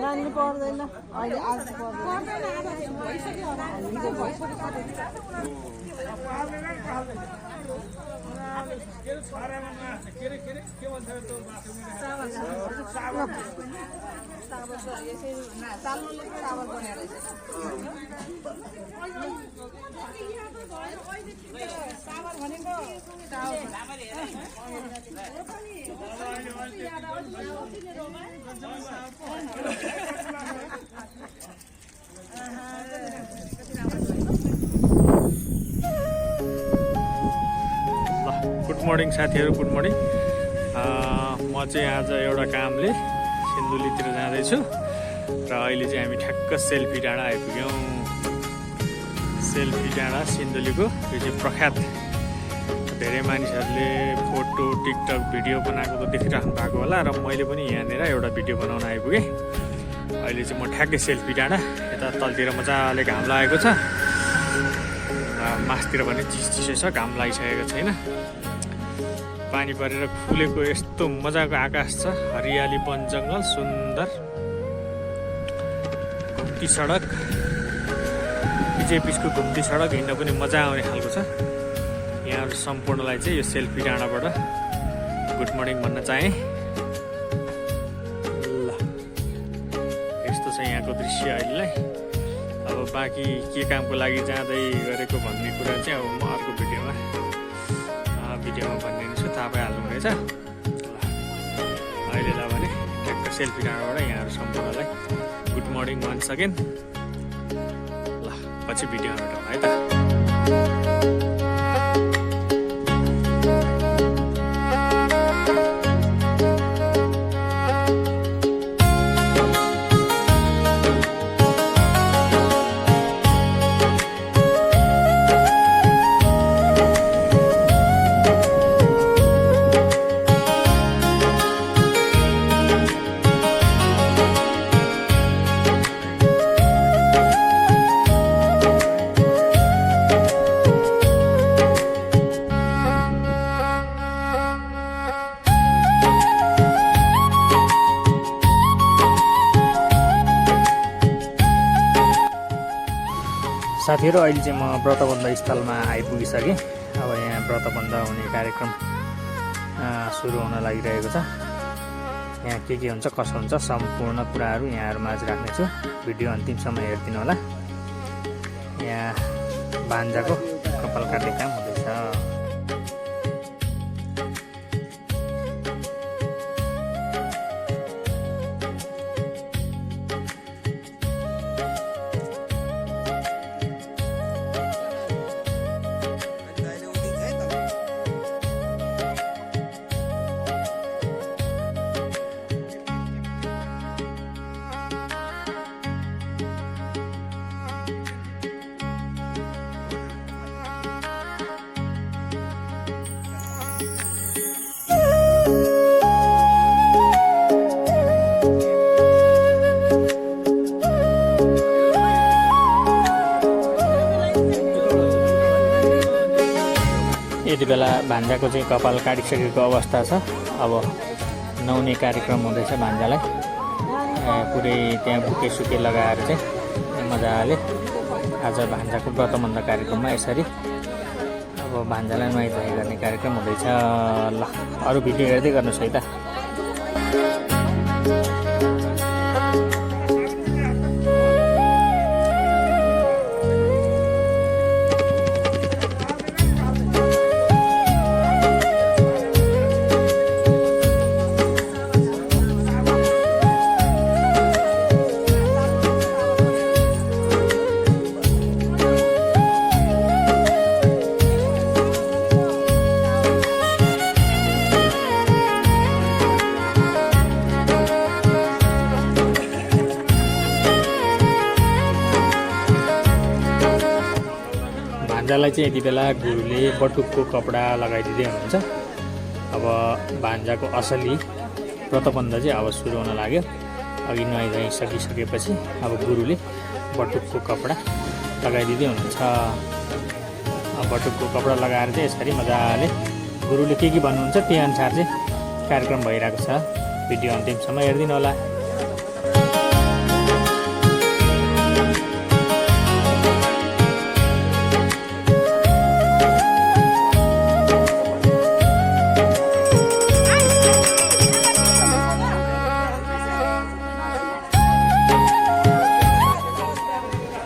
नानी पर्दैन अहिले आज पर्दैन गुड मर्निङ साथीहरू, गुड मर्निङ। म चाहिँ आज एउटा कामले सिन्धुलीतिर जाँदैछु र अहिले चाहिँ हामी ठ्याक्क सेल्फी डाँडा आइपुग्यौँ। सेल्फी डाँडा सिन्धुलीको यो चाहिँ प्रख्यात, धेरै मानिसहरूले फोटो टिकटक भिडियो बनाएको त देखिराख्नु भएको होला र मैले पनि यहाँनिर एउटा भिडियो बनाउन आइपुगेँ। अहिले चाहिँ म ठ्याक्कै सेल्फी डाँडा, यता तलतिर मजाले घाम लागेको छ, मासतिर पनि चिसो छ, घाम लागिसकेको छैन। पानी परेर फुलेको यस्तो मजाको आकाश छ, हरियाली वन जङ्गल सुन्दर, घुम्ती सडक, बिचेबिचको घुम्ती सडक हिँड्न पनि मजा आउने खालको छ। यहाँहरू सम्पूर्णलाई चाहिँ यो सेल्फी डाँडाबाट गुड मर्निङ भन्न चाहेँ। ल यस्तो छ यहाँको दृश्य अहिलेलाई। अब बाँकी के कामको लागि जाँदै गरेको भन्ने कुरा चाहिँ अब म अर्को भिडियोमा भनिदिन्छु, थाहा पाइहाल्नु हुनेछ। अहिलेलाई भने ठ्याक्क सेल्फी डाँडाबाट यहाँहरू सम्पूर्णलाई गुड मर्निङ वन्स अगेन। ल पछि भिडियोमा भेटौँ है त। साथीहरू, अहिले चाहिँ म व्रतबन्ध स्थलमा आइपुगिसकेँ। अब यहाँ व्रतबन्ध हुने कार्यक्रम सुरु हुन लागिरहेको छ। यहाँ के हुन्छ कसो हुन्छ सम्पूर्ण कुराहरू यहाँहरूमाझ राख्नेछु। भिडियो अन्तिमसम्म हेरिदिनु होला। यहाँ भान्जाको कपाल काट्ने काम हुँदैछ। यति बेला भान्जाको चाहिँ कपाल काटिसकेको अवस्था छ। अब नुहाउने कार्यक्रम हुँदैछ भान्जालाई। पुरै त्यहाँ बुके सुके लगाएर चाहिँ मजाले आज भान्जाको व्रतबन्ध कार्यक्रममा यसरी अब भान्जालाई नुहाइधुवाइ गर्ने कार्यक्रम हुँदैछ। ल अरू भिडियो हेर्दै गर्नुहोस् है त। भान्जालाई चाहिँ यति बेला गुरुले बटुकको कपडा लगाइदिँदै हुनुहुन्छ। अब भान्जाको असली व्रतबन्ध चाहिँ अब सुरु हुन लाग्यो। अघि नुहाइधुवाइ सकिसकेपछि अब गुरुले बटुकको कपडा लगाइदिँदै हुनुहुन्छ। बटुकको कपडा लगाएर चाहिँ यसरी मजाले गुरुले के भन्नुहुन्छ त्यही अनुसार चाहिँ कार्यक्रम भइरहेको छ। भिडियो अन्तिमसम्म हेरिदिनु होला।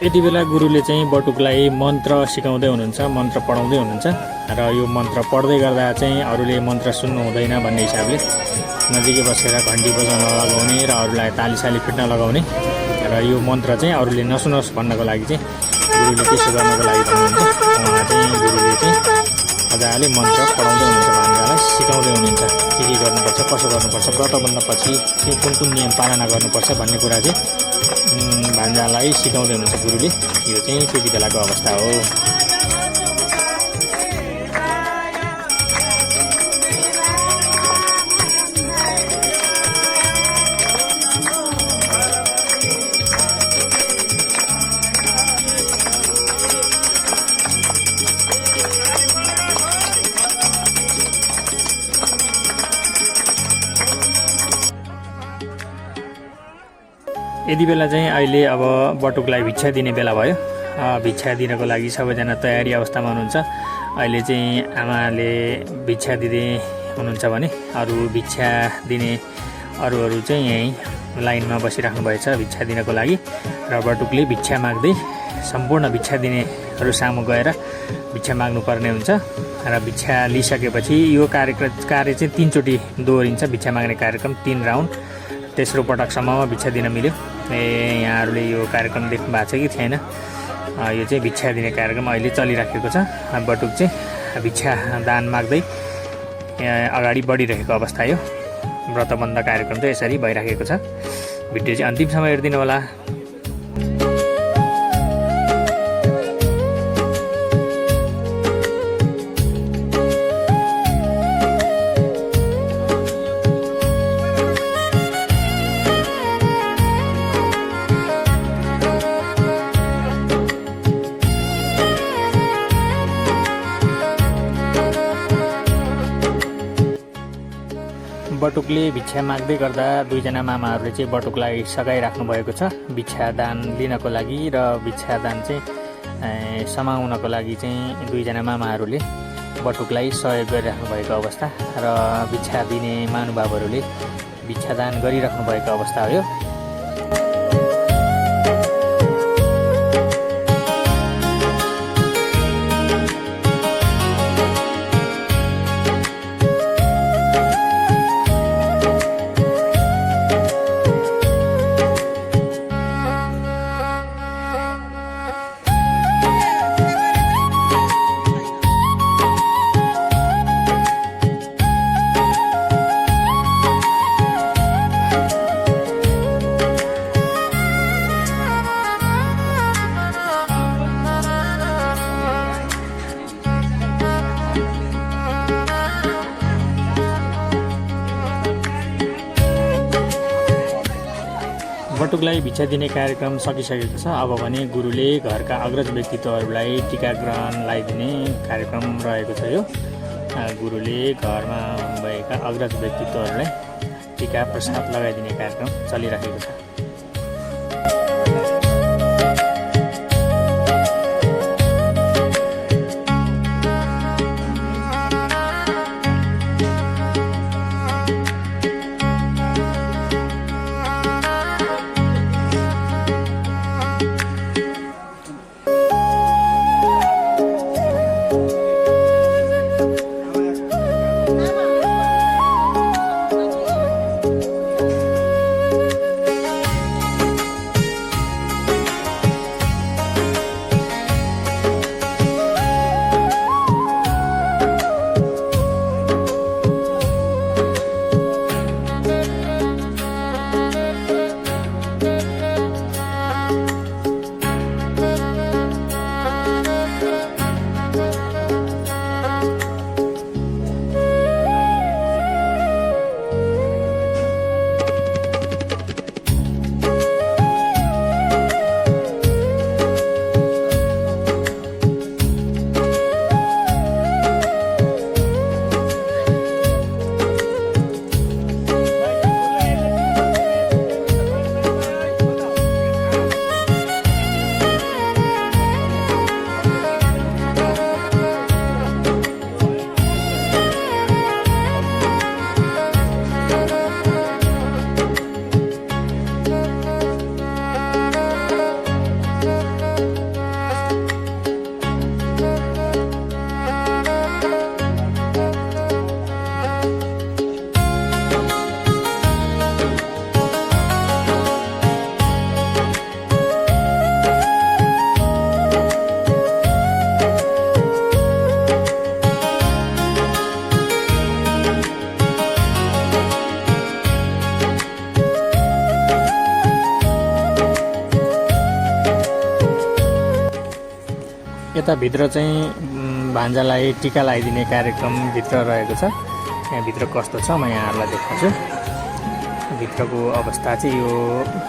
यति बेला गुरुले चाहिँ बटुकलाई मन्त्र सिकाउँदै हुनुहुन्छ, मन्त्र पढाउँदै हुनुहुन्छ र यो मन्त्र पढ्दै गर्दा चाहिँ अरूले मन्त्र सुन्नु हुँदैन भन्ने हिसाबले नजिकै बसेर घन्टी बजाउन लगाउने र अरूलाई तालीसाली फिट्न लगाउने र यो मन्त्र चाहिँ अरूले नसुनोस् भन्नको लागि चाहिँ गुरुले त्यसो गर्नको लागि भन्नुहुन्छ। उहाँ चाहिँ गुरुले चाहिँ मजाले मन्त्र पढाउँदै हुनुहुन्छ, भान्जालाई सिकाउँदै हुनुहुन्छ के गर्नुपर्छ, कसो गर्नुपर्छ, व्रत बन्नपछि कुन कुन नियम पालना गर्नुपर्छ भन्ने कुरा चाहिँ भान्जालाई सिकाउँदै हुनुहुन्छ गुरुले। यो चाहिँ त्यति बेलाको अवस्था हो। यति बेला चाहिँ अहिले अब बटुकलाई भिक्षा दिने बेला भयो। भिक्षा दिनको लागि सबैजना तयारी अवस्थामा हुनुहुन्छ। अहिले चाहिँ आमाले भिक्षा दिँदै हुनुहुन्छ भने अरू भिक्षा दिने अरूहरू चाहिँ यहीँ लाइनमा बसिराख्नु भएछ भिक्षा दिनको लागि र बटुकले भिक्षा माग्दै सम्पूर्ण भिक्षा दिनेहरू सामु गएर भिक्षा माग्नुपर्ने हुन्छ र भिक्षा लिइसकेपछि यो कार्य चाहिँ 3 चोटि दोहोरिन्छ। भिक्षा माग्ने कार्यक्रम 3 राउन्ड। तेस्रो पटकसम्ममा भिक्षा दिन मिल्यो। यहाँहरूले यो कार्यक्रम देख्नु भएको छ कि थिएन? यो चाहिँ भिक्षा दिने कार्यक्रम अहिले चलिराखेको छ। बटुक चाहिँ भिक्षा दान माग्दै अगाडि बढिरहेको अवस्था यो। व्रतबन्ध कार्यक्रम चाहिँ यसरी भइराखेको छ। भिडियो चाहिँ अन्तिमसम्म हेरिदिनु होला। बटुकले भिक्षा माग्दै गर्दा दुईजना मामाहरूले चाहिँ बटुकलाई सघाइराख्नु भएको छ भिक्षा दान लिनको लागि र भिक्षा दान चाहिँ समाउनको लागि चाहिँ दुईजना मामाहरूले बटुकलाई सहयोग गरिराख्नु भएको अवस्था र भिक्षा दिने महानुभावहरूले भिक्षा दान गरिराख्नु भएको अवस्था हो यो। बटुकलाई भिक्षा दिने कार्यक्रम सकिसकेको छ। अब भने गुरुले घरका अग्रज व्यक्तित्वहरूलाई टीका ग्रहण लगाइदिने कार्यक्रम रहेको छ। यो गुरुले घरमा भएका अग्रज व्यक्तित्वहरूलाई टीका प्रसाद लगाइदिने कार्यक्रम चलिरहेको छ। यताभित्र चाहिँ भान्जालाई टिका लगाइदिने कार्यक्रम भित्र रहेको छ। यहाँभित्र कस्तो छ म यहाँहरूलाई देखाउँछु। भित्रको अवस्था चाहिँ यो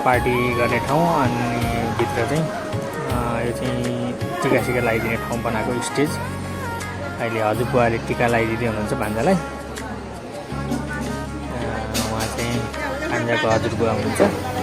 पार्टी गर्ने ठाउँ, अनि भित्र चाहिँ यो चाहिँ टिका लगाइदिने ठाउँ बनाएको स्टेज। अहिले हजुरबुवाले टिका लगाइदिँदै हुनुहुन्छ भान्जालाई। उहाँ चाहिँ भान्जाको हजुरबुवा हुनुहुन्छ।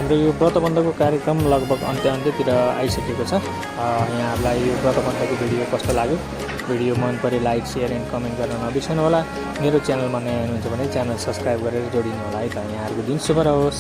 हाम्रो यो व्रतबन्धको कार्यक्रम लगभग अन्त्यतिर आइसकेको छ। यहाँहरूलाई यो व्रतबन्धको भिडियो कस्तो लाग्यो, भिडियो मन परे लाइक सेयर एन्ड कमेन्ट गर्न नबिर्सनु होला। मेरो च्यानलमा नयाँ हुनुहुन्छ भने च्यानल सब्सक्राइब गरेर जोडिनु होला है त। यहाँहरूको दिन शुभ रहोस्।